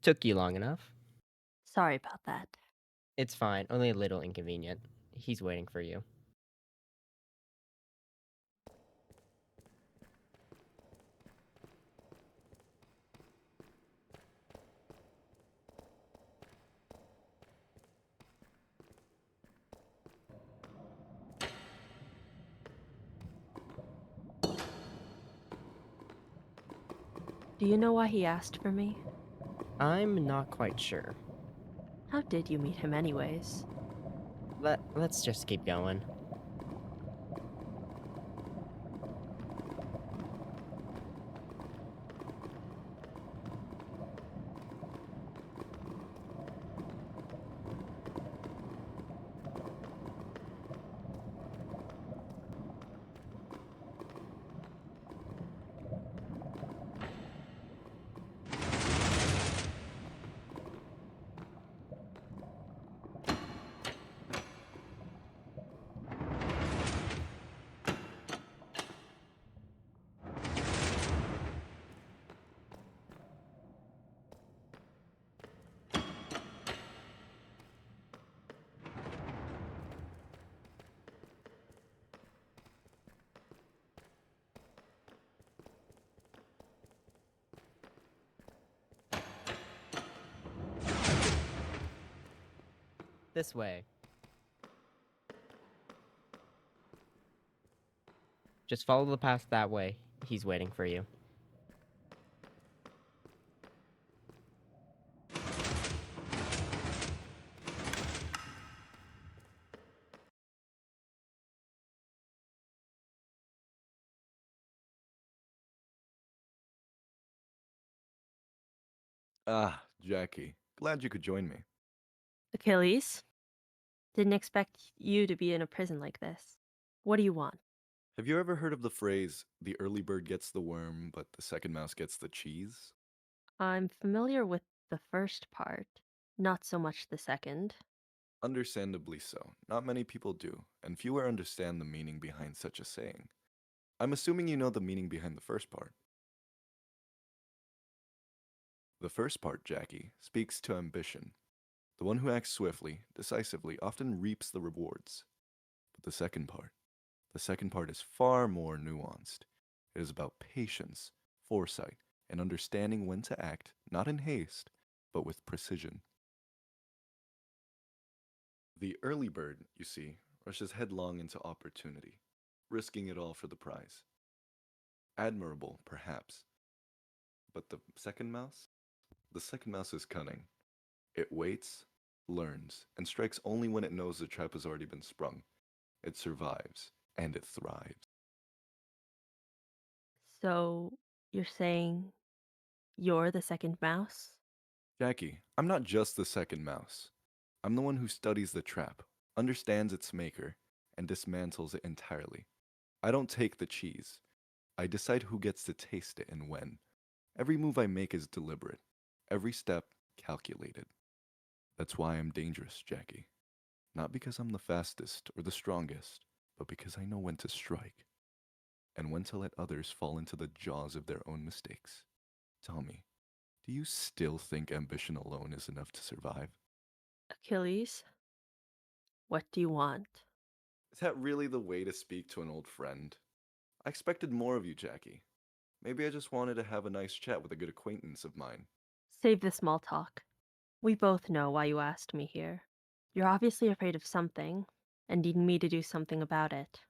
Took you long enough. Sorry about that. It's fine, only a little inconvenient. He's waiting for you. Do you know why he asked for me? I'm not quite sure. How did you meet him anyways? Let's just keep going. This way. Just follow the path that way. He's waiting for you. Ah, Jackie. Glad you could join me. Achilles? Didn't expect you to be in a prison like this. What do you want? Have you ever heard of the phrase, the early bird gets the worm, but the second mouse gets the cheese? I'm familiar with the first part, not so much the second. Understandably so. Not many people do, and fewer understand the meaning behind such a saying. I'm assuming you know the meaning behind the first part. The first part, Jackie, speaks to ambition. The one who acts swiftly, decisively, often reaps the rewards. But the second part is far more nuanced. It is about patience, foresight, and understanding when to act, not in haste, but with precision. The early bird, you see, rushes headlong into opportunity, risking it all for the prize. Admirable, perhaps. But the second mouse? The second mouse is cunning. It waits, learns, and strikes only when it knows the trap has already been sprung. It survives, and it thrives. So, you're saying you're the second mouse? Jackie, I'm not just the second mouse. I'm the one who studies the trap, understands its maker, and dismantles it entirely. I don't take the cheese. I decide who gets to taste it and when. Every move I make is deliberate, every step calculated. That's why I'm dangerous, Jackie. Not because I'm the fastest or the strongest, but because I know when to strike and when to let others fall into the jaws of their own mistakes. Tell me, do you still think ambition alone is enough to survive? Achilles, what do you want? Is that really the way to speak to an old friend? I expected more of you, Jackie. Maybe I just wanted to have a nice chat with a good acquaintance of mine. Save the small talk. We both know why you asked me here. You're obviously afraid of something, and need me to do something about it.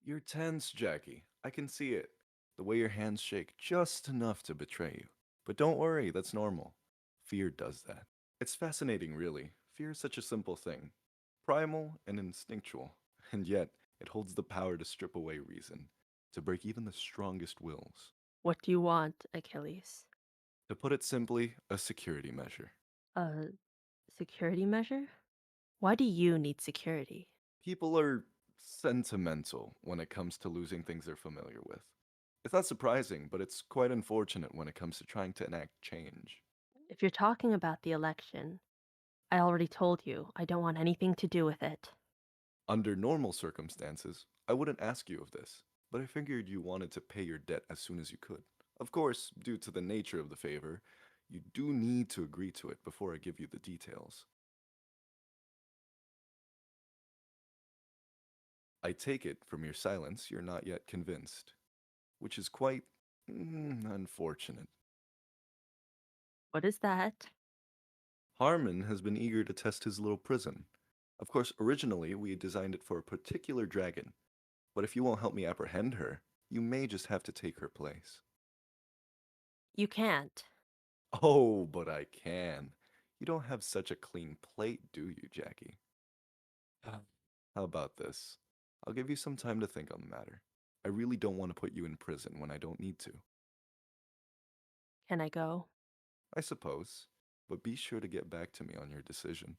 You're tense, Jackie. I can see it. The way your hands shake just enough to betray you. But don't worry, that's normal. Fear does that. It's fascinating, really. Fear is such a simple thing. Primal and instinctual. And yet, it holds the power to strip away reason, to break even the strongest wills. What do you want, Achilles? To put it simply, a security measure. A security measure? Why do you need security? People are sentimental when it comes to losing things they're familiar with. It's not surprising, but it's quite unfortunate when it comes to trying to enact change. If you're talking about the election, I already told you I don't want anything to do with it. Under normal circumstances, I wouldn't ask you of this, but I figured you wanted to pay your debt as soon as you could. Of course, due to the nature of the favor, You do need to agree to it before I give you the details. I take it from your silence you're not yet convinced, which is quite unfortunate. What is that? Harmon has been eager to test his little prison. Of course, originally we designed it for a particular dragon, but if you won't help me apprehend her, you may just have to take her place. You can't. Oh, but I can. You don't have such a clean plate, do you, Jackie? How about this? I'll give you some time to think on the matter. I really don't want to put you in prison when I don't need to. Can I go? I suppose, but be sure to get back to me on your decision.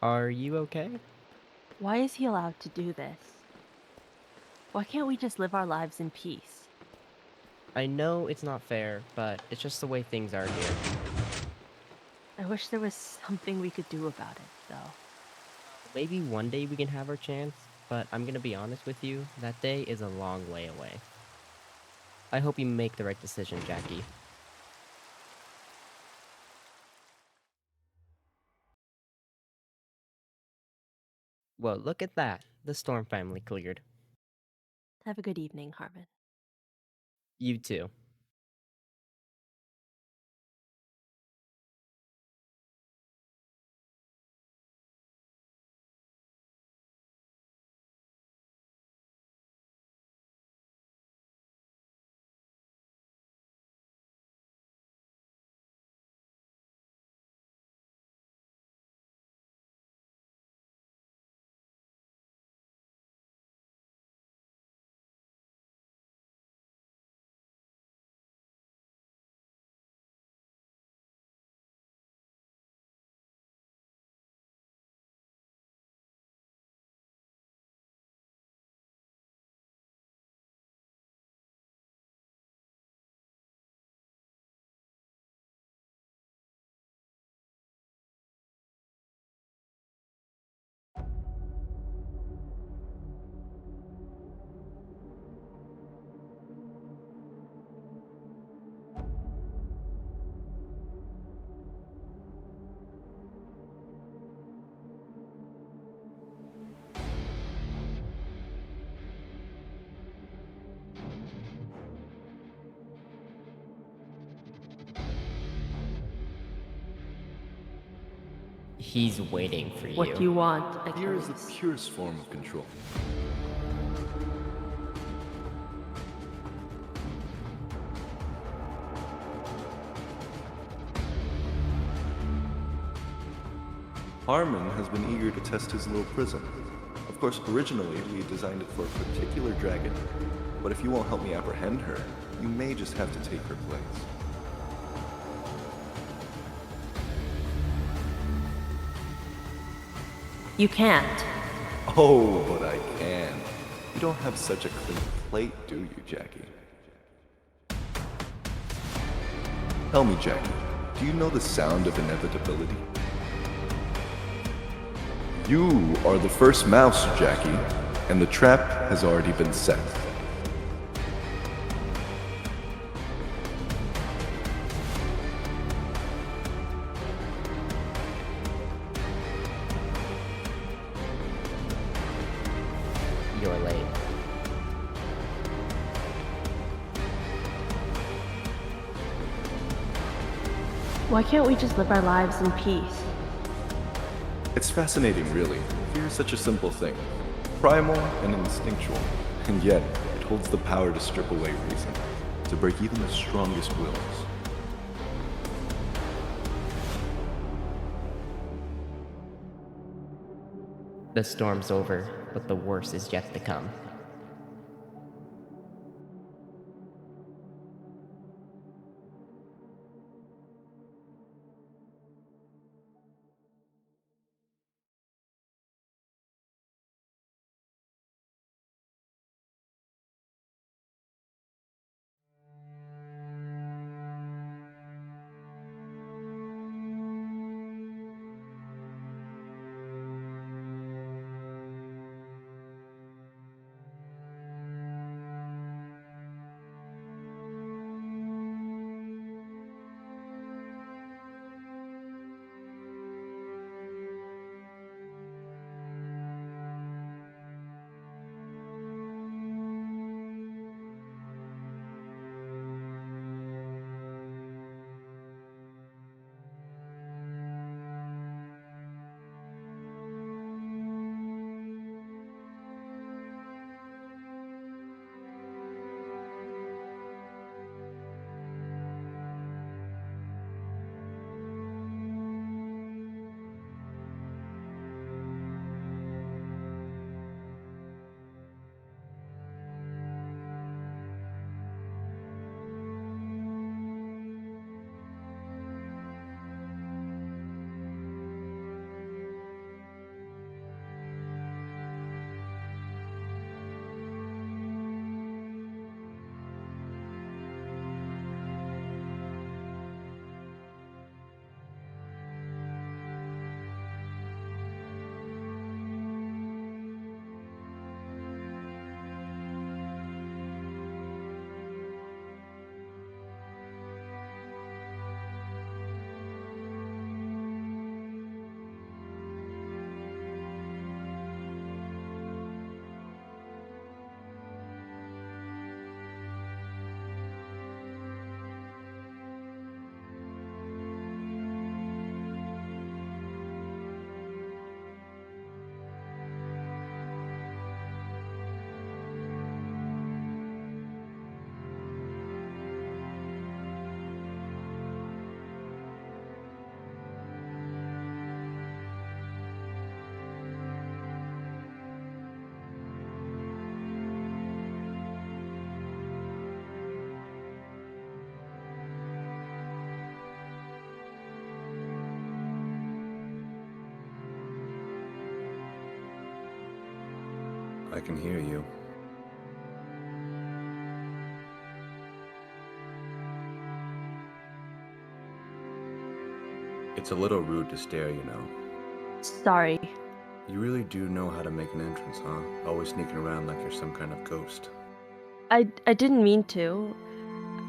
Are you okay? Why is he allowed to do this? Why can't we just live our lives in peace? I know it's not fair, but it's just the way things are here. I wish there was something we could do about it, though. Maybe one day we can have our chance, but I'm gonna be honest with you, that day is a long way away. I hope you make the right decision, Jackie. Well, look at that. The storm family cleared. Have a good evening, Harmon. You too. He's waiting for you. What do you want, Fear is the Achilles? purest form of control. Harmon has been eager to test his little prism. Of course, originally we designed it for a particular dragon, but if you won't help me apprehend her, you may just have to take her place. You can't. Oh, but I can. You don't have such a clean plate, do you, Jackie? Tell me, Jackie, do you know the sound of inevitability? You are the first mouse, Jackie, and the trap has already been set. You're late. Why can't we just live our lives in peace? It's fascinating, really. Fear is such a simple thing. Primal and instinctual, and yet it holds the power to strip away reason, to break even the strongest wills. The storm's over, but the worst is yet to come. I can hear you. It's a little rude to stare, you know. Sorry. You really do know how to make an entrance, huh? Always sneaking around like you're some kind of ghost. I didn't mean to.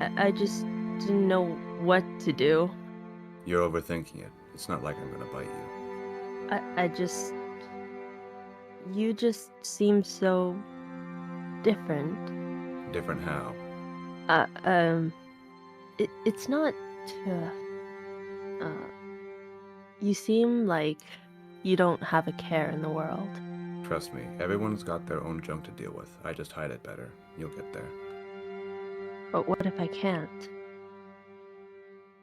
I just didn't know what to do. You're overthinking it. It's not like I'm gonna bite you. I just... You just seem so... different. Different how? It's not... uh, You seem like you don't have a care in the world. Trust me, everyone's got their own junk to deal with. I just hide it better. You'll get there. But what if I can't?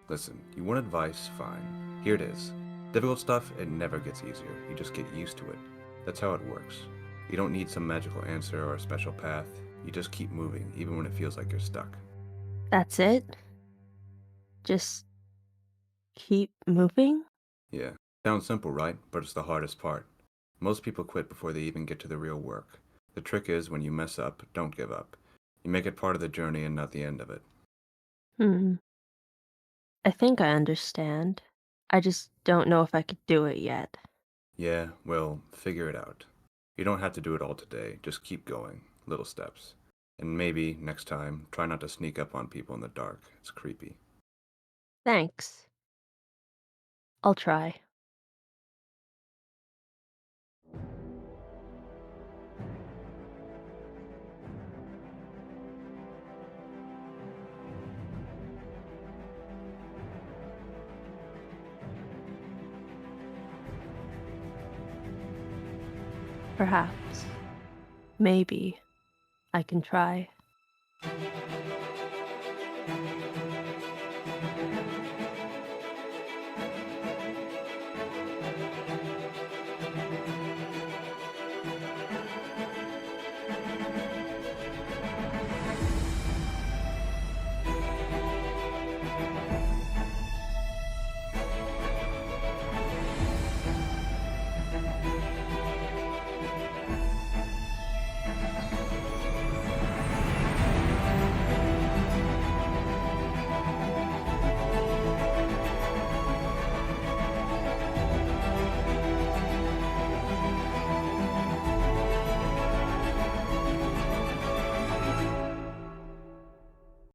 Listen, you want advice? Fine. Here it is. Difficult stuff, it never gets easier. You just get used to it. That's how it works. You don't need some magical answer or a special path. You just keep moving, even when it feels like you're stuck. That's it? Just keep moving? Yeah. Sounds simple, right? But it's the hardest part. Most people quit before they even get to the real work. The trick is when you mess up, don't give up. You make it part of the journey and not the end of it. Hmm. I think I understand. I just don't know if I could do it yet. Yeah, well, figure it out. You don't have to do it all today. Just keep going. Little steps. And maybe, next time, try not to sneak up on people in the dark. It's creepy. Thanks. I'll try. Perhaps. Maybe I can try.